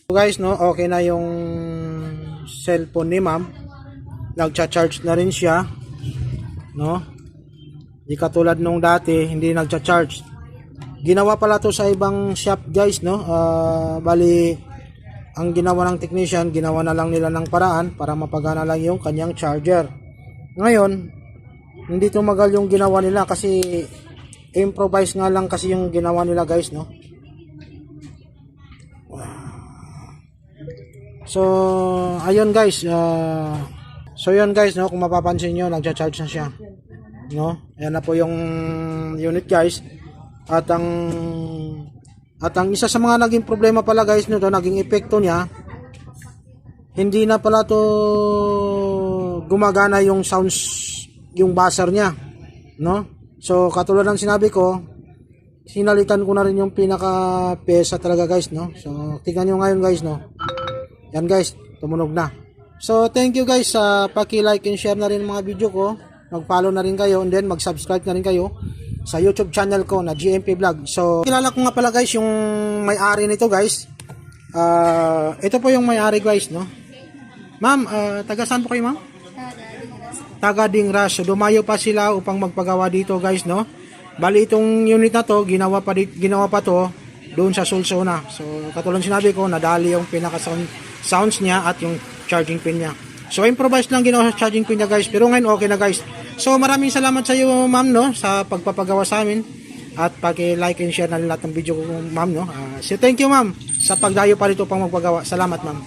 So guys, no, okay na yung cellphone ni ma'am. Nagcha-charge na rin siya, no? Di katulad nung dati, hindi nagcha-charge. Ginawa pala to sa ibang shop guys, no? Bali, ang ginawa ng technician, ginawa na lang nila ng paraan para mapagana lang yung kanyang charger. Ngayon, hindi tumagal yung ginawa nila kasi improvise nga lang kasi yung ginawa nila guys, no? So, ayun guys, so yun guys, no, kung mapapansin nyo, nagcha-charge na siya, no? Ayan na po yung unit guys. At ang isa sa mga naging problema pala guys nito, naging epekto niya, hindi na pala to gumagana yung sounds, yung buzzer niya, no? So, katulad ng sinabi ko, sinalitan ko na rin yung pinaka pyesa talaga guys, no? So, tingnan nyo ngayon guys, no? Yan guys, tumunog na. So, thank you guys sa paki-like and share na rin mga video ko. Mag-follow na rin kayo and then mag-subscribe na rin kayo sa YouTube channel ko na GMP Vlog. So, kilala ko nga pala guys yung may-ari nito guys. Ito po yung may-ari guys, no? Ma'am, taga saan po kayo ma'am? Taga Dingras. So, dumayo pa sila upang magpagawa dito guys, no? Bali itong unit na to, ginawa pa to doon sa Sulsona. So, katulad sinabi ko, nadali yung pinaka-sounds niya at yung charging pin niya. So, improvise lang ginawa sa charging pin niya guys. Pero ngayon, okay na guys. So, maraming salamat sa iyo ma'am, no? Sa pagpapagawa sa amin. At paki-like and share na lahat ng video ko ma'am, no? So, thank you ma'am sa pagdayo pa rito pang magpagawa. Salamat ma'am.